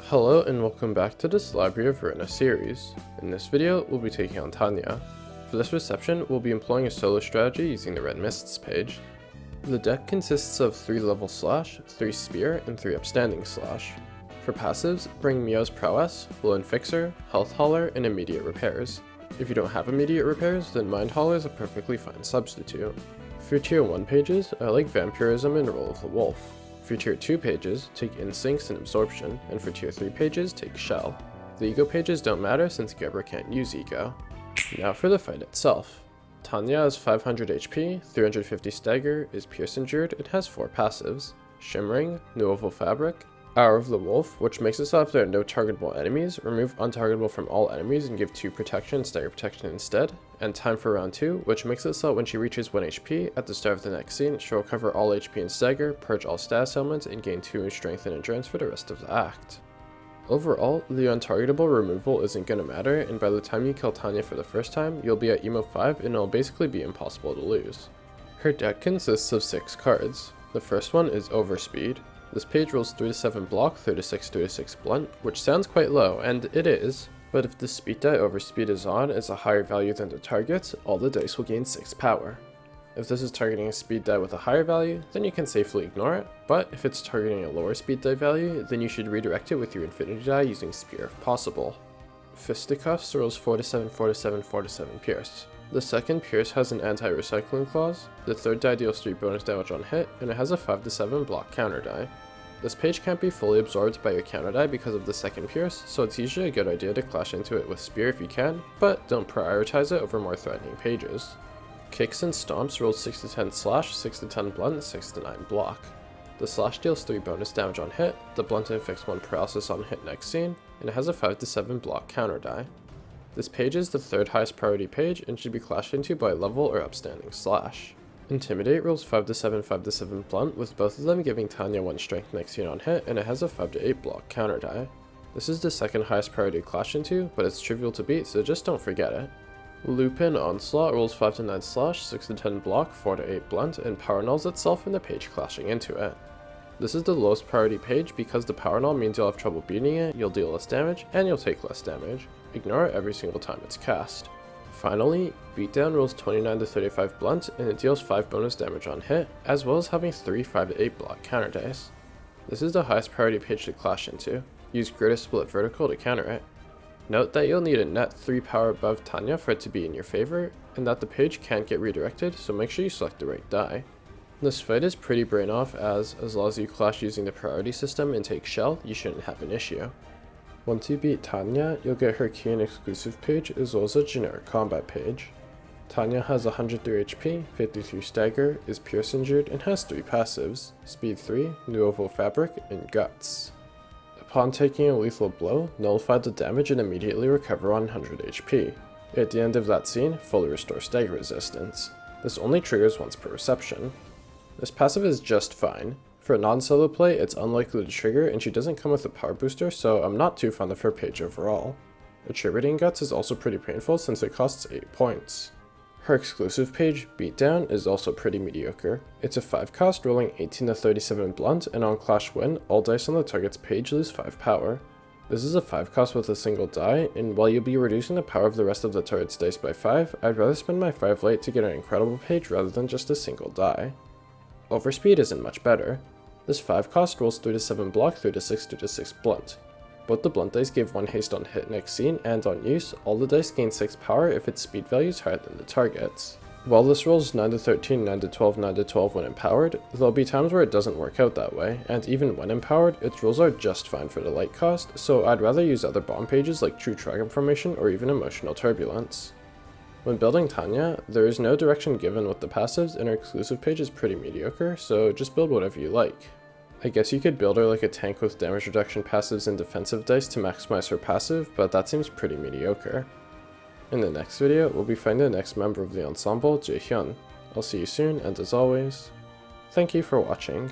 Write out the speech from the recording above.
Hello and welcome back to this Library of Ruina series. In this video, we'll be taking on Tanya. For this reception, we'll be employing a solo strategy using the Red Mists page. The deck consists of 3 level slash, 3 spear, and 3 upstanding slash. For passives, bring Mio's prowess, Flown Fixer, Health Hauler, and immediate repairs. If you don't have immediate repairs, then Mind Hauler is a perfectly fine substitute. For your tier 1 pages, I like Vampirism and Roll of the Wolf. For tier 2 pages, take Instincts and Absorption, and for tier 3 pages, take Shell. The ego pages don't matter since Geber can't use ego. Now for the fight itself. Tanya has 500 HP, 350 stagger, is pierce injured, and has 4 passives. Shimmering, Nuovo Fabric, Hour of the Wolf, which makes it so if there are no targetable enemies, remove untargetable from all enemies and give 2 protection and stagger protection instead, and Time for round 2, which makes it so when she reaches 1 HP, at the start of the next scene, she'll recover all HP and stagger, purge all status elements, and gain 2 in strength and endurance for the rest of the act. Overall, the untargetable removal isn't gonna matter, and by the time you kill Tanya for the first time, you'll be at emo 5 and it'll basically be impossible to lose. Her deck consists of 6 cards. The first one is Overspeed. This page rolls 3-7 block, 3-6 blunt, which sounds quite low, and it is, but if the speed die Overspeed is on as a higher value than the target, all the dice will gain 6 power. If this is targeting a speed die with a higher value, then you can safely ignore it, but if it's targeting a lower speed die value, then you should redirect it with your infinity die using spear if possible. Fisticuffs rolls 4-7, 4-7, 4-7 pierce. The second pierce has an anti-recycling clause, the third die deals 3 bonus damage on hit, and it has a 5-7 block counter die. This page can't be fully absorbed by your counter die because of the second pierce, so it's usually a good idea to clash into it with spear if you can, but don't prioritize it over more threatening pages. Kicks and Stomps rolls 6-10 slash, 6-10 blunt, 6-9 block. The slash deals 3 bonus damage on hit, the blunt inflicts 1 paralysis on hit next scene, and it has a 5-7 block counter die. This page is the 3rd highest priority page and should be clashed into by level or upstanding slash. Intimidate rolls 5-7, 5-7 blunt, with both of them giving Tanya 1 strength next scene on hit, and it has a 5-8 block counter die. This is the 2nd highest priority to clash into, but it's trivial to beat, so just don't forget it. Lupin Onslaught rolls 5-9 slash, 6-10 block, 4-8 blunt, and power nulls itself in the page clashing into it. This is the lowest priority page because the power null means you'll have trouble beating it, you'll deal less damage, and you'll take less damage. Ignore it every single time it's cast. Finally, Beatdown rolls 29-35 blunt, and it deals 5 bonus damage on hit, as well as having 3 5-8 block counter dice. This is the highest priority page to clash into. Use Greatest Split Vertical to counter it. Note that you'll need a net 3 power above Tanya for it to be in your favor, and that the page can't get redirected, so make sure you select the right die. This fight is pretty brain off as long as you clash using the priority system and take Shell, you shouldn't have an issue. Once you beat Tanya, you'll get her key and exclusive page as well as a generic combat page. Tanya has 103 HP, 53 stagger, is pierce injured, and has 3 passives, speed 3, Nuovo Fabric, and Guts. Upon taking a lethal blow, nullify the damage and immediately recover 100 HP. At the end of that scene, fully restore stagger resistance. This only triggers once per reception. This passive is just fine. For a non-solo play, it's unlikely to trigger and she doesn't come with a power booster, so I'm not too fond of her page overall. Attributing Guts is also pretty painful since it costs 8 points. Her exclusive page, Beatdown, is also pretty mediocre. It's a 5 cost rolling 18-37 blunt, and on clash win, all dice on the target's page lose 5 power. This is a 5 cost with a single die, and while you'll be reducing the power of the rest of the target's dice by 5, I'd rather spend my 5 light to get an incredible page rather than just a single die. Overspeed isn't much better. This 5 cost rolls 3-7 block, 3-6 blunt. Both the blunt dice give 1 haste on hit next scene, and on use, all the dice gain 6 power if its speed value is higher than the target's. While this rolls 9-13, 9-12, 9-12 when empowered, there'll be times where it doesn't work out that way, and even when empowered, its rolls are just fine for the light cost, so I'd rather use other bomb pages like True Dragon Formation or even Emotional Turbulence. When building Tanya, there is no direction given with the passives, and her exclusive page is pretty mediocre, so just build whatever you like. I guess you could build her like a tank with damage reduction passives and defensive dice to maximize her passive, but that seems pretty mediocre. In the next video, we'll be finding the next member of the ensemble, Jaehyun. I'll see you soon, and as always, thank you for watching.